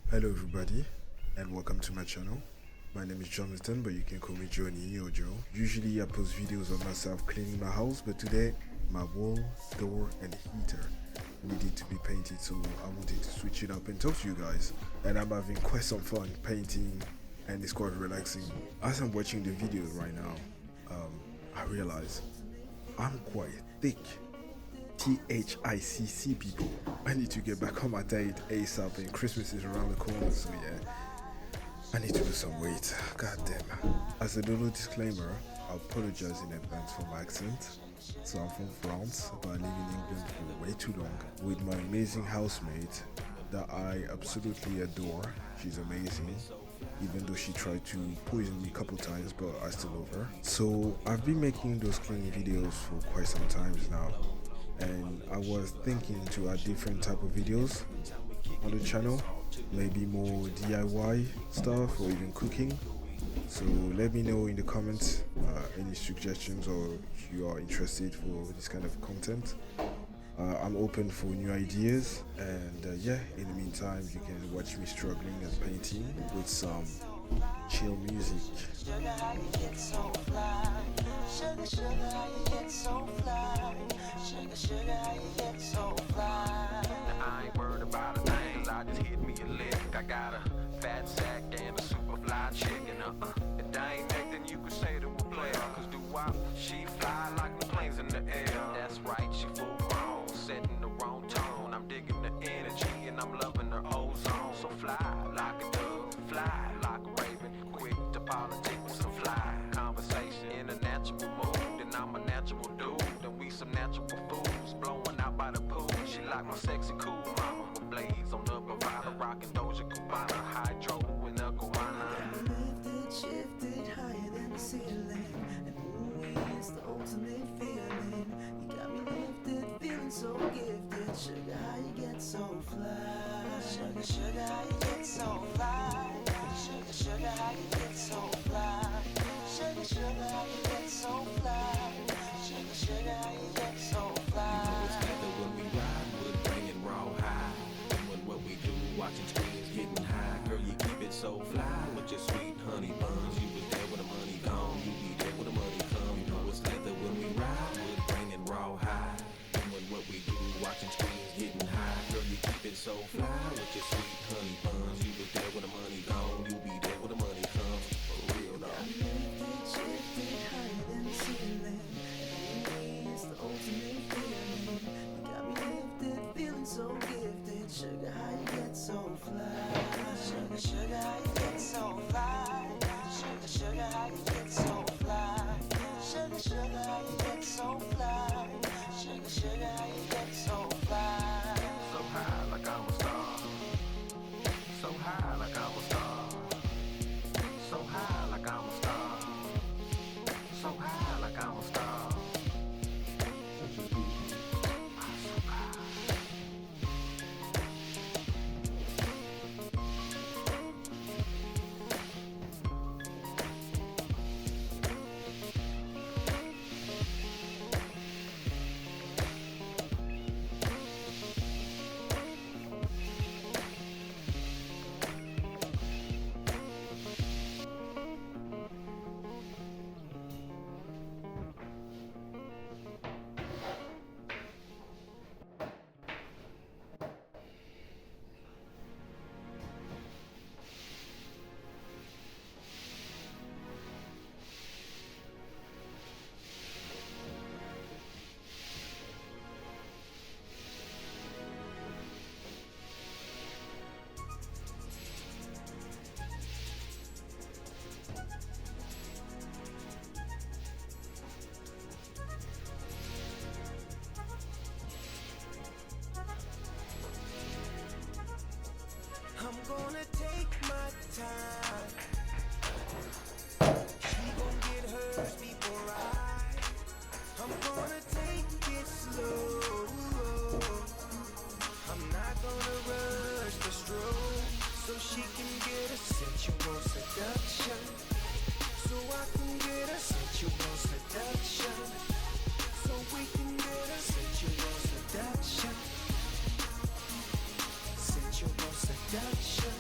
Hello everybody and welcome to my channel. My name is Jonathan, but you can call me Johnny or Joe. Usually I post videos of myself cleaning my house, but today my wall, door and heater needed to be painted, so I wanted to switch it up and talk to you guys. And I'm having quite some fun painting and it's quite relaxing. As I'm watching the video right now, I realize I'm quite thick. THICC people. I need to get back on my diet ASAP and Christmas is around the corner, so yeah, I need to lose some weight. God damn. As a little disclaimer, I apologize in advance for my accent. So I'm from France, but I live in England for way too long with my amazing housemate that I absolutely adore. She's amazing, even though she tried to poison me a couple times, but I still love her. So I've been making those cleaning videos for quite some times now, and I was thinking to add different type of videos on the channel, maybe more DIY stuff or even cooking. So let me know in the comments any suggestions, or if you are interested for this kind of content. I'm open for new ideas, and yeah, in the meantime you can watch me struggling and painting with some chill music. Sugar, how you get so fly? Sugar, sugar, how you get so fly? Sugar, sugar, how you get so fly? I ain't worried about a thing, 'cause I just hit me a lick. I got a fat sack and a super fly chicken. If that ain't nothing you could say to a player, 'cause do I? She fly like the planes in the air. That's right, she full grown, setting the wrong tone. I'm digging the energy and I'm loving her ozone. So fly like a dove, fly like a raven, quick to politic with some fly conversation in a natural mood. And I'm a natural dude, and we some natural fools blowing out by the pool. She like my sexy cool mama with blades on the bravado, rocking Doja Cubana, hydro in the guana. Lifted, shifted higher than the ceiling, and ooh, it's the ultimate feeling. You got me lifted, feeling so gifted. Sugar, how you get so fly? Sugar, sugar, how you get so fly? Sugar, sugar, how you get so fly? Sugar, sugar, how you get so fly? Sugar, sugar, how you get so fly? You know it's better when we ride, wood bringing raw high. Doing what we do, watching screens getting high. Girl, you keep it so fly with your sweet honey buns. You was there when the money gone, you be there when the money come. You know it's better when we ride, wood bringing raw high. Doing what we do, watching screens getting high. Girl, you keep it so fly with your sweet honey buns. You was there when the money gone, you be there when the money come. For real though. Lifted, shifted higher than the ceiling, and ooh, it's the ultimate feeling. You got me lifted, feeling so gifted. Sugar, how you get so fly? Sugar, sugar, how you get so fly? Sugar, sugar, how you get so fly? Sugar, sugar, how you get so fly? Sugar, sugar, how you get so fly? So high like I'm a star, so high like I'm a star, so high like I'm a star, so high like I'm a star. I'm gonna take my time. She gon' get hers before I'm gonna take it slow. I'm not gonna rush the stroke, so she can get a sensual seduction. So I can get a sensual seduction. So we can get a sensual seduction. Sensual seduction.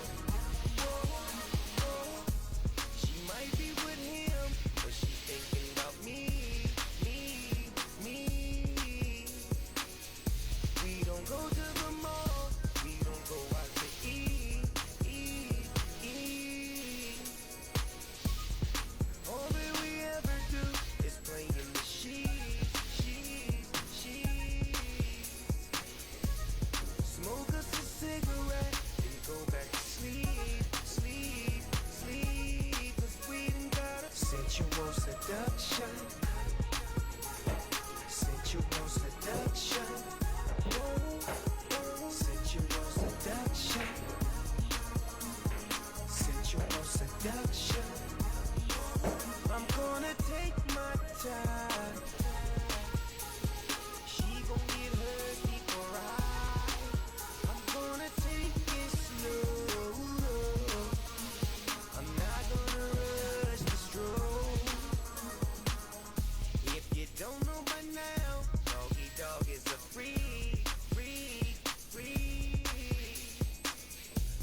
seduction. Sensual seduction. Sensual seduction. Sensual seduction. I'm gonna take my time. She gon' get hers before I'm gonna take it slow. I'm not gonna rush the stroke. If you don't know by now, Doggy Dog is a freak.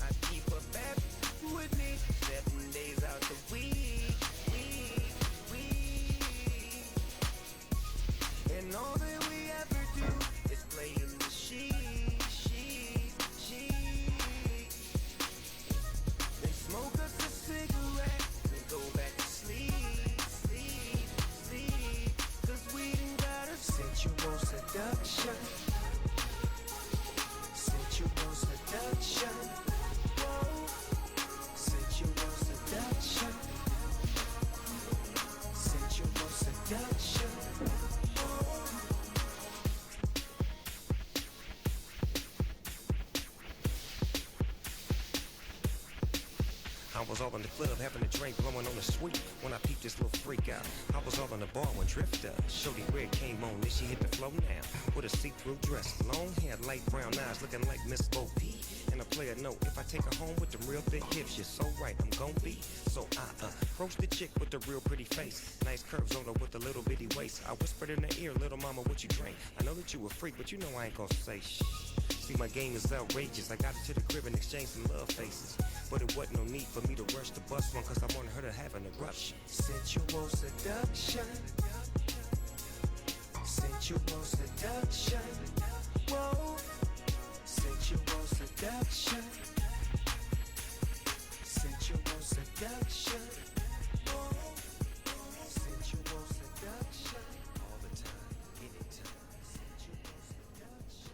I keep her back with me 7 days out the week. And all that we ever do is play in the sheet. Then smoke us a cigarette, then go back to sleep. Cause we done got a sensual seduction. Sensual seduction. Whoa. Sensual seduction. Sensual seduction. I was all in the club having a drink, blowing on the sweet when I peeped this little freak out. I was all in the bar when Drifter, Shorty Red came on, then she hit the flow now. With a see-through dress, long hair, light brown eyes, looking like Miss Bo Peep. And a player note, if I take her home with the real big hips, you're so right, I'm gon' be. So I approached the chick with the real pretty face, nice curves on her with a little bitty waist. I whispered in her ear, little mama, what you drink? I know that you a freak, but you know I ain't gon' say shh. See, my game is outrageous. I got her to the crib and exchanged some love faces. But it wasn't no need for me to rush the bus one, cause I wanted her to have an eruption. Sensual seduction. Sensual seduction. Whoa. Sensual seduction. Sensual seduction. Whoa. Sensual seduction. All the time, anytime. Sensual seduction.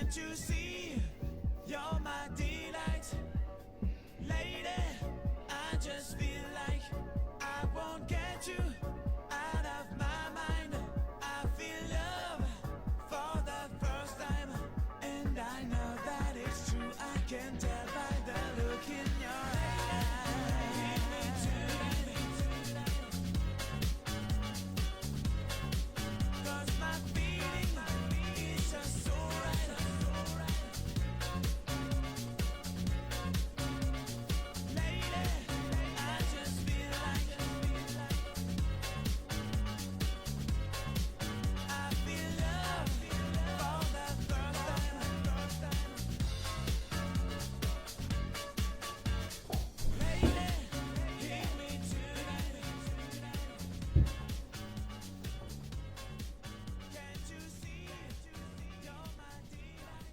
Can't you see you're my delight? Lady, I just feel like I won't get you out of my mind. I feel love for the first time, and I know that it's true. I can tell by the look in your eyes. Give me tonight, 'cause my feeling is just so right. Lady, I just feel like I feel love for the first time. Lady, hit me tonight. Can't you see you're my delight?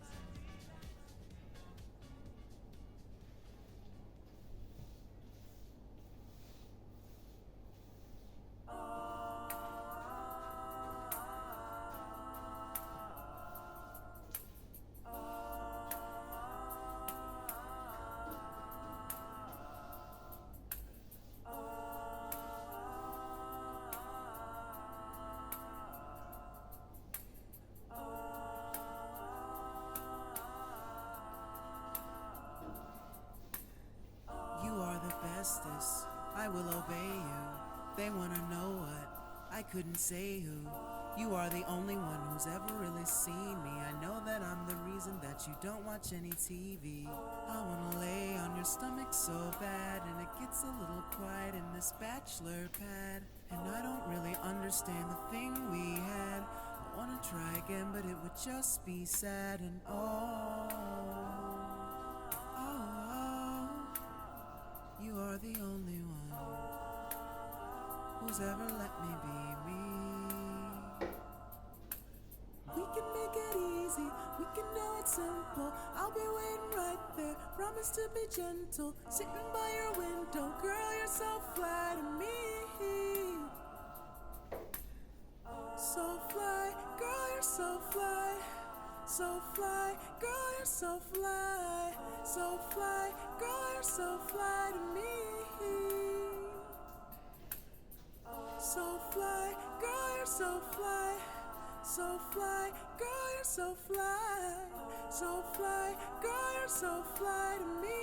You are the bestest, I will obey you. They wanna know what, I couldn't say who. You are the only one who's ever really seen me. I know that I'm the reason that you don't watch any TV. I wanna lay on your stomach so bad, and it gets a little quiet in this bachelor pad. And I don't really understand the thing we had. I wanna try again, but it would just be sad. And oh, you are the only one who's ever let me be me. We can make it easy, we can do it simple. I'll be waiting right there, promise to be gentle. Sitting by your window, girl, you're so fly to me. So fly, girl, you're so fly. So fly, girl, you're so fly. So fly, girl, you're so fly to me. So fly, girl, you're so fly. So fly, girl, you're so fly. So fly, girl, you're so fly to me.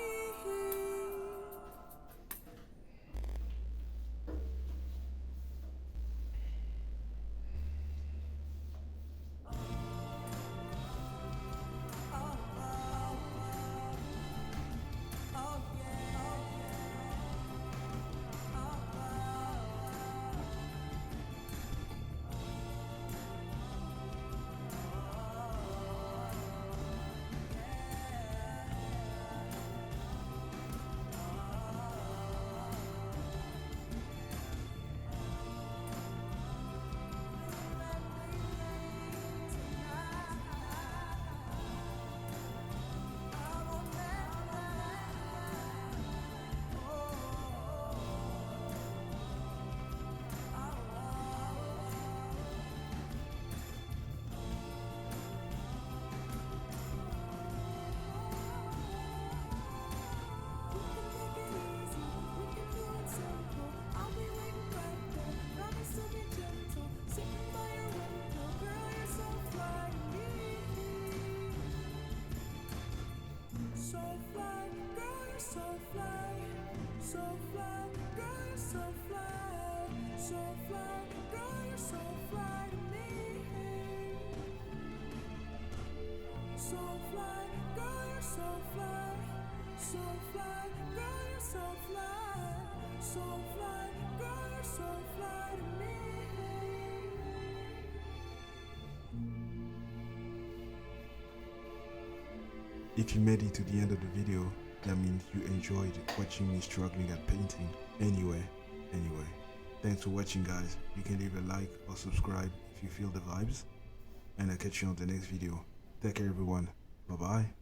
If you made it to the end of the video, that means you enjoyed watching me struggling at painting. Anyway, thanks for watching, guys. You can leave a like or subscribe if you feel the vibes, and I'll catch you on the next video. Take care, everyone. Bye bye.